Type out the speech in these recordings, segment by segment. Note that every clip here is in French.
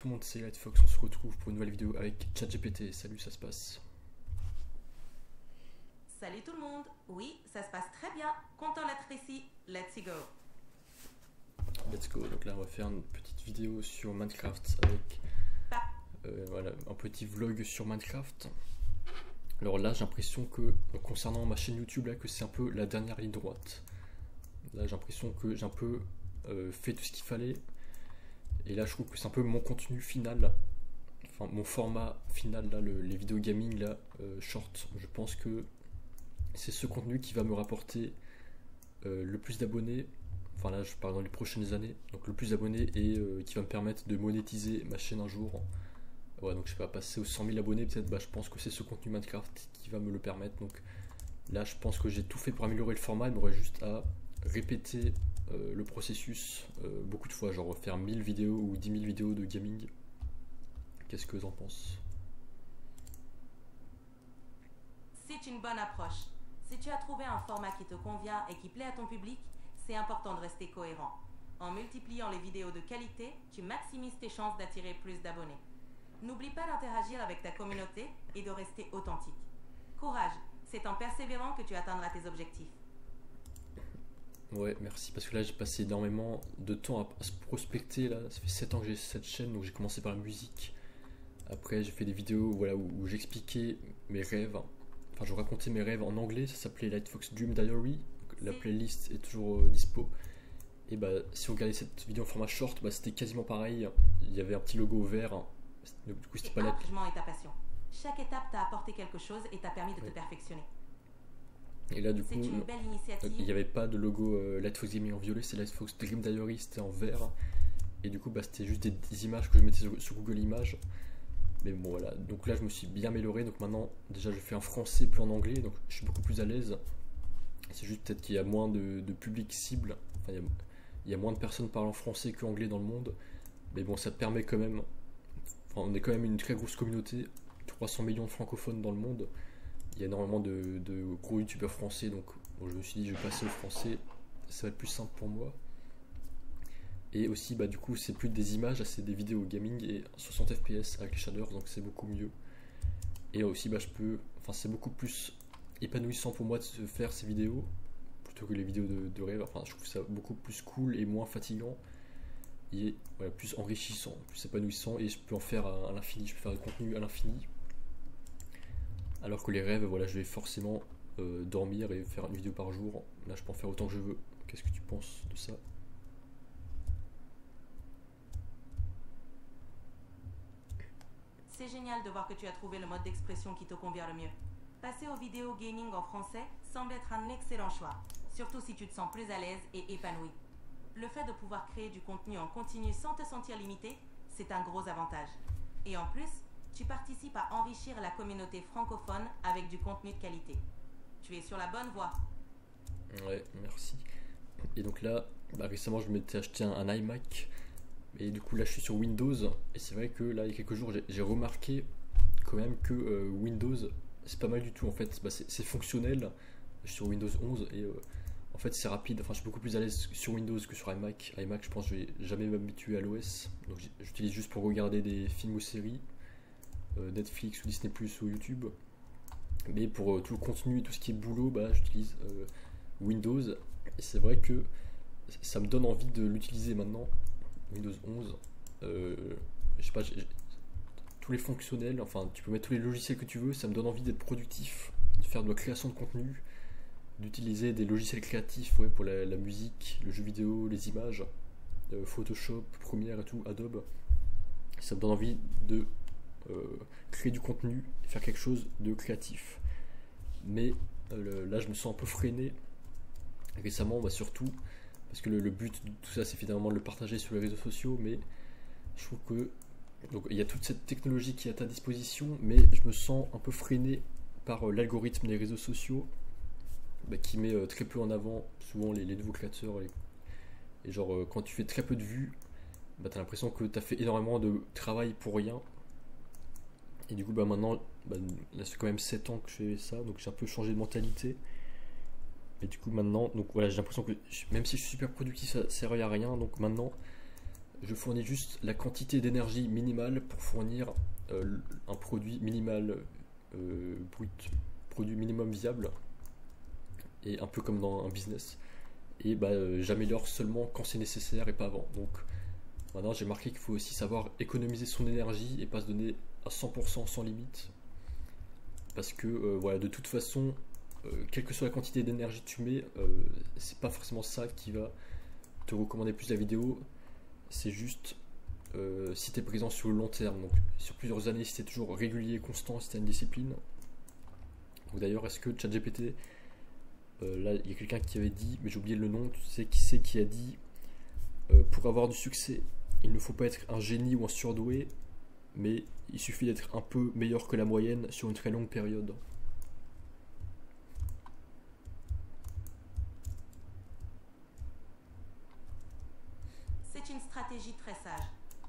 tout le monde, c'est Lightfox, on se retrouve pour une nouvelle vidéo avec ChatGPT. Salut, ça se passe? Salut tout le monde. Oui, ça se passe très bien. Content d'être ici. Let's go. Let's go. Donc là, on va faire une petite vidéo sur Minecraft avec voilà, un petit vlog sur Minecraft. Alors là, j'ai l'impression que, concernant ma chaîne YouTube, là, que c'est un peu la dernière ligne droite. Là, j'ai l'impression que j'ai un peu fait tout ce qu'il fallait. Et là, je trouve que c'est un peu mon contenu final. Enfin, mon format final, là, les vidéos gaming, là, short. Je pense que c'est ce contenu qui va me rapporter le plus d'abonnés. Enfin là, je parle dans les prochaines années. Donc le plus d'abonnés et qui va me permettre de monétiser ma chaîne un jour. Ouais, donc je sais pas, passer aux 100 000 abonnés peut-être. Bah, je pense que c'est ce contenu Minecraft qui va me le permettre. Donc là, je pense que j'ai tout fait pour améliorer le format. Il m'aurait juste à répéter le processus beaucoup de fois. Genre faire 1000 vidéos ou 10 000 vidéos de gaming. Qu'est-ce que t'en penses? C'est une bonne approche. Si tu as trouvé un format qui te convient et qui plaît à ton public, c'est important de rester cohérent. En multipliant les vidéos de qualité, tu maximises tes chances d'attirer plus d'abonnés. N'oublie pas d'interagir avec ta communauté et de rester authentique. Courage, c'est en persévérant que tu atteindras tes objectifs. Ouais, merci, parce que là j'ai passé énormément de temps à se prospecter. Là, ça fait 7 ans que j'ai cette chaîne, donc j'ai commencé par la musique. Après, j'ai fait des vidéos voilà, où j'expliquais mes rêves. Enfin, je racontais mes rêves en anglais, ça s'appelait Lightfox Dream Diary. La playlist est toujours dispo. Et bah, si vous regardez cette vidéo en format short, bah, c'était quasiment pareil. Il y avait un petit logo vert. Du coup, c'était pas là. L'engagement et ta passion. Chaque étape t'a apporté quelque chose et t'a permis de te perfectionner. Et là, du coup, une belle initiative. Il n'y avait pas de logo Lightfox Gaming en violet, c'est Lightfox Dream Diary, c'était en vert. Et du coup, bah, c'était juste des images que je mettais sur Google Images. Mais bon, voilà. Donc là, je me suis bien amélioré. Donc maintenant, déjà, je fais en français plus en anglais. Donc je suis beaucoup plus à l'aise. C'est juste peut-être qu'il y a moins de public cible. Enfin, il y a moins de personnes parlant français qu'anglais dans le monde. Mais bon, ça permet quand même. Enfin, on est quand même une très grosse communauté. 300 millions de francophones dans le monde. Il y a énormément de gros youtubeurs français. Donc bon, je me suis dit, je vais passer au français. Ça va être plus simple pour moi. Et aussi, bah, du coup, c'est plus des images, c'est des vidéos gaming et 60 fps avec les shaders, donc c'est beaucoup mieux. Et aussi, bah, enfin, c'est beaucoup plus épanouissant pour moi de faire ces vidéos plutôt que les vidéos de rêve. Enfin, je trouve ça beaucoup plus cool et moins fatigant et voilà, plus enrichissant, plus épanouissant, et je peux en faire à l'infini. Je peux faire du contenu à l'infini. Alors que les rêves, voilà, je vais forcément dormir et faire une vidéo par jour. Là, je peux en faire autant que je veux. Qu'est-ce que tu penses de ça? C'est génial de voir que tu as trouvé le mode d'expression qui te convient le mieux. Passer aux vidéos gaming en français semble être un excellent choix, surtout si tu te sens plus à l'aise et épanoui. Le fait de pouvoir créer du contenu en continu sans te sentir limité, c'est un gros avantage. Et en plus, tu participes à enrichir la communauté francophone avec du contenu de qualité. Tu es sur la bonne voie. Ouais, merci. Et donc là, bah, récemment, je m'étais acheté un iMac. Et du coup là je suis sur Windows, et c'est vrai que là il y a quelques jours j'ai remarqué quand même que Windows c'est pas mal du tout en fait. Bah, c'est fonctionnel. Je suis sur Windows 11 et en fait c'est rapide. Enfin je suis beaucoup plus à l'aise sur Windows que sur iMac. iMac, je pense que je vais jamais m'habituer à l'OS, donc j'utilise juste pour regarder des films ou séries, Netflix ou Disney Plus ou YouTube. Mais pour tout le contenu et tout ce qui est boulot, bah, j'utilise Windows, et c'est vrai que ça me donne envie de l'utiliser maintenant. Windows 11, je sais pas, tous les fonctionnels, enfin tu peux mettre tous les logiciels que tu veux, ça me donne envie d'être productif, de faire de la création de contenu, d'utiliser des logiciels créatifs, ouais, pour la musique, le jeu vidéo, les images, Photoshop, Premiere et tout, Adobe. Ça me donne envie de créer du contenu et faire quelque chose de créatif. Mais là je me sens un peu freiné récemment, bah, surtout parce que le but de tout ça c'est finalement de le partager sur les réseaux sociaux, mais je trouve que donc, il y a toute cette technologie qui est à ta disposition, mais je me sens un peu freiné par l'algorithme des réseaux sociaux, bah, qui met très peu en avant souvent les nouveaux créateurs, et genre quand tu fais très peu de vues, bah, tu as l'impression que tu as fait énormément de travail pour rien. Et du coup bah, maintenant, bah, là c'est quand même 7 ans que je fais ça, donc j'ai un peu changé de mentalité. Et du coup maintenant, donc voilà, j'ai l'impression que même si je suis super productif, ça sert à rien. Donc maintenant, je fournis juste la quantité d'énergie minimale pour fournir un produit minimal brut, produit minimum viable, et un peu comme dans un business. Et j'améliore seulement quand c'est nécessaire et pas avant. Donc maintenant j'ai marqué qu'il faut aussi savoir économiser son énergie et pas se donner à 100% sans limite. Parce que voilà, de toute façon, quelle que soit la quantité d'énergie que tu mets, c'est pas forcément ça qui va te recommander plus la vidéo. C'est juste si tu es présent sur le long terme, donc sur plusieurs années, si tu es toujours régulier, constant, si tu as une discipline. Ou d'ailleurs, est-ce que ChatGPT, là il y a quelqu'un qui avait dit, mais j'ai oublié le nom, tu sais qui c'est qui a dit pour avoir du succès, il ne faut pas être un génie ou un surdoué, mais il suffit d'être un peu meilleur que la moyenne sur une très longue période. C'est une stratégie très sage.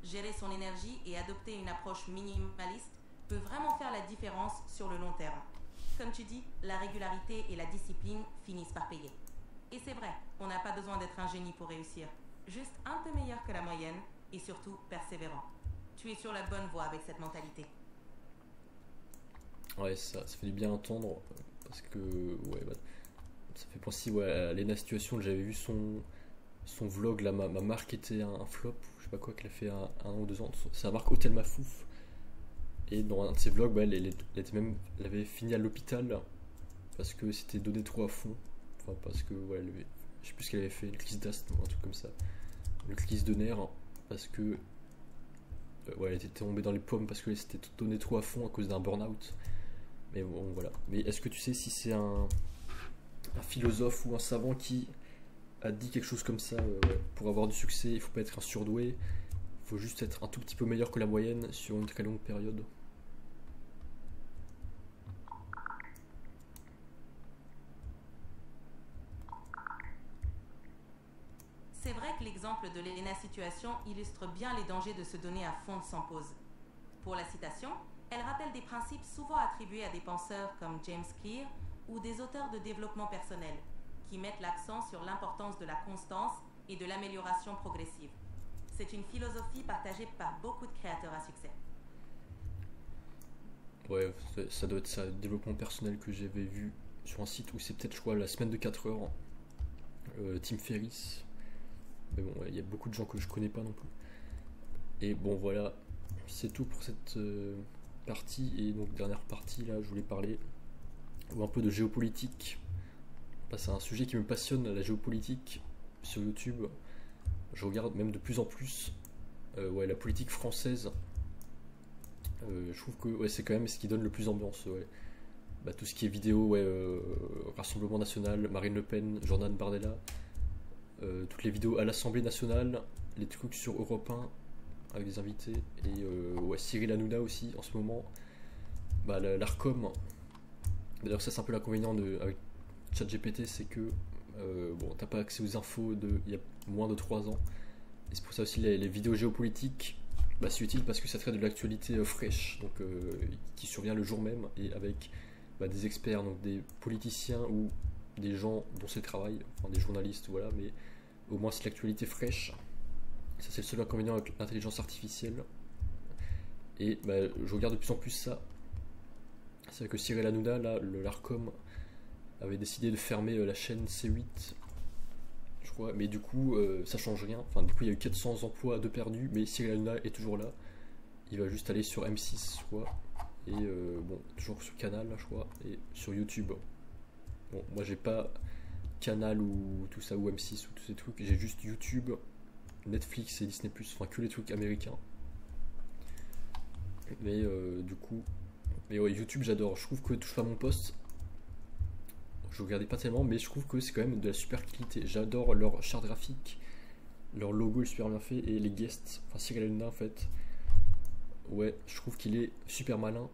Gérer son énergie et adopter une approche minimaliste peut vraiment faire la différence sur le long terme. Comme tu dis, la régularité et la discipline finissent par payer. Et c'est vrai, on n'a pas besoin d'être un génie pour réussir. Juste un peu meilleur que la moyenne et surtout persévérant. Tu es sur la bonne voie avec cette mentalité. Ouais, ça fait du bien entendre, parce que ouais, ça fait penser à Lena Situation. J'avais vu son vlog, là, ma marque était un flop, je sais pas quoi, qu'elle a fait un an ou 2 ans. C'est la marque Hôtel Mafouf. Et dans un de ses vlogs, elle avait fini à l'hôpital parce que c'était donné trop à fond. Enfin, parce que, je sais plus ce qu'elle avait fait, une crise d'asthme ou un truc comme ça. Une crise de nerfs, parce que elle était tombée dans les pommes parce que c'était donné trop à fond à cause d'un burn-out. Mais bon, voilà. Mais est-ce que tu sais si c'est un philosophe ou un savant qui a dit quelque chose comme ça, pour avoir du succès, il faut pas être un surdoué, il faut juste être un tout petit peu meilleur que la moyenne sur une très longue période. C'est vrai que l'exemple de Lena Situation illustre bien les dangers de se donner à fond sans pause. Pour la citation, elle rappelle des principes souvent attribués à des penseurs comme James Clear ou des auteurs de développement personnel, qui mettent l'accent sur l'importance de la constance et de l'amélioration progressive. C'est une philosophie partagée par beaucoup de créateurs à succès. Ouais, ça doit être ça, le développement personnel que j'avais vu sur un site où c'est peut-être, je crois, la semaine de 4 heures, Tim Ferriss. Mais bon, il y a beaucoup de gens que je connais pas non plus. Et bon, voilà, c'est tout pour cette partie. Et donc, dernière partie, là, je voulais parler un peu de géopolitique. C'est un sujet qui me passionne, la géopolitique, sur YouTube. Je regarde même de plus en plus la politique française. Je trouve que c'est quand même ce qui donne le plus ambiance. Tout ce qui est vidéo, Rassemblement National, Marine Le Pen, Jordan Bardella, toutes les vidéos à l'Assemblée Nationale, les trucs sur Europe 1 avec des invités, et Cyril Hanouna aussi en ce moment, l'ARCOM. D'ailleurs, ça c'est un peu l'inconvénient avec ChatGPT, c'est que t'as pas accès aux infos il y a moins de 3 ans. Et c'est pour ça aussi les vidéos géopolitiques, c'est utile parce que ça traite de l'actualité fraîche, donc qui survient le jour même, et avec des experts, donc des politiciens ou des gens dont c'est le travail, enfin des journalistes, voilà, mais au moins c'est l'actualité fraîche. Ça c'est le seul inconvénient avec l'intelligence artificielle. Et je regarde de plus en plus ça. C'est vrai que Cyril Hanouna, là, l'ARCOM, avait décidé de fermer la chaîne C8, je crois, mais du coup ça change rien. Enfin, du coup il y a eu 400 emplois de perdus, mais Cyril Hanouna est toujours là. Il va juste aller sur M6, je crois, et toujours sur Canal, là, je crois, et sur YouTube. Bon, moi j'ai pas Canal ou tout ça, ou M6 ou tous ces trucs, j'ai juste YouTube, Netflix et Disney+, enfin que les trucs américains. Mais du coup, YouTube j'adore. Je trouve que Touche pas à mon poste, je regardais pas tellement, mais je trouve que c'est quand même de la super qualité. J'adore leur charte graphique, leur logo est super bien fait, et les guests, enfin Cyril Hanouna en fait, je trouve qu'il est super malin,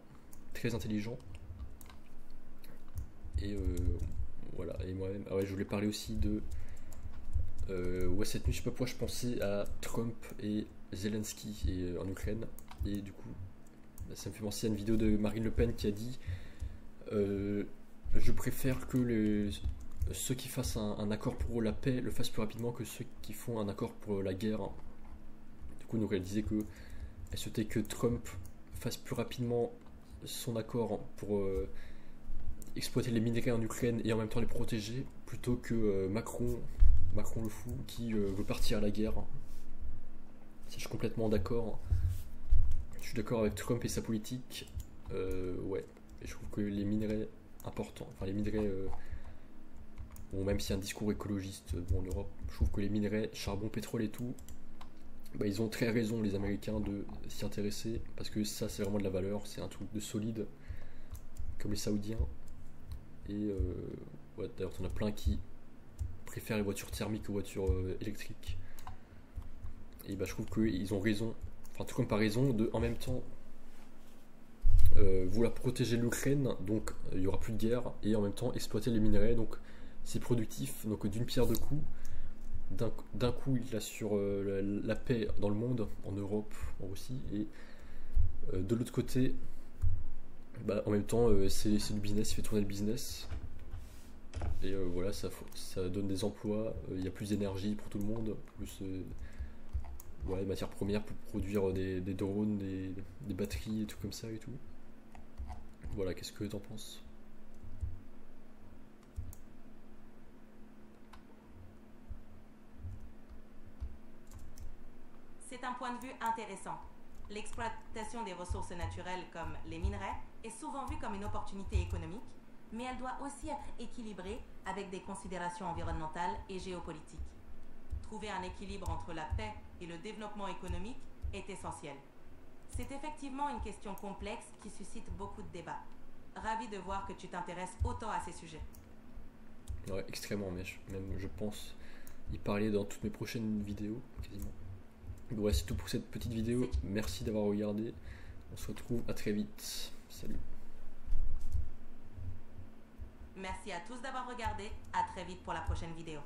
très intelligent. Et voilà, et moi-même, je voulais parler aussi de cette nuit, je sais pas pourquoi je pensais à Trump et Zelensky en Ukraine, et du coup ça me fait penser à une vidéo de Marine Le Pen qui a dit je préfère que ceux qui fassent un accord pour la paix le fassent plus rapidement que ceux qui font un accord pour la guerre. coup, donc elle disait que elle souhaitait que Trump fasse plus rapidement son accord pour exploiter les minerais en Ukraine et en même temps les protéger, plutôt que Macron le fou, qui veut partir à la guerre. Ça, je suis complètement d'accord. Je suis d'accord avec Trump et sa politique. Ouais, et je trouve que les minerais importants, enfin les minerais, bon, même s'il y a un discours écologiste en Europe, je trouve que les minerais, charbon, pétrole et tout, bah, ils ont très raison, les Américains, de s'y intéresser, parce que ça, c'est vraiment de la valeur, c'est un truc de solide, comme les Saoudiens. Et ouais, d'ailleurs, t'en as plein qui préfèrent les voitures thermiques aux voitures électriques. Et bah, je trouve qu'ils ont raison, enfin, tout comme pas raison, de en même temps vouloir protéger l'Ukraine, donc il n'y aura plus de guerre, et en même temps exploiter les minerais, donc c'est productif, donc d'une pierre deux coups. D'un coup, il assure la paix dans le monde, en Europe, en Russie, et de l'autre côté, bah, en même temps, c'est du business, il fait tourner le business. Et voilà, ça donne des emplois, il y a plus d'énergie pour tout le monde, plus ouais, matières premières pour produire des drones, des batteries et tout comme ça et tout. Voilà, qu'est-ce que t'en penses? C'est un point de vue intéressant. L'exploitation des ressources naturelles comme les minerais est souvent vue comme une opportunité économique, mais elle doit aussi être équilibrée avec des considérations environnementales et géopolitiques. Trouver un équilibre entre la paix et le développement économique est essentiel. C'est effectivement une question complexe qui suscite beaucoup de débats. Ravi de voir que tu t'intéresses autant à ces sujets. Ouais, extrêmement, mais même je pense y parler dans toutes mes prochaines vidéos, quasiment. Donc ouais, c'est tout pour cette petite vidéo. Merci d'avoir regardé. On se retrouve à très vite. Salut. Merci à tous d'avoir regardé. À très vite pour la prochaine vidéo.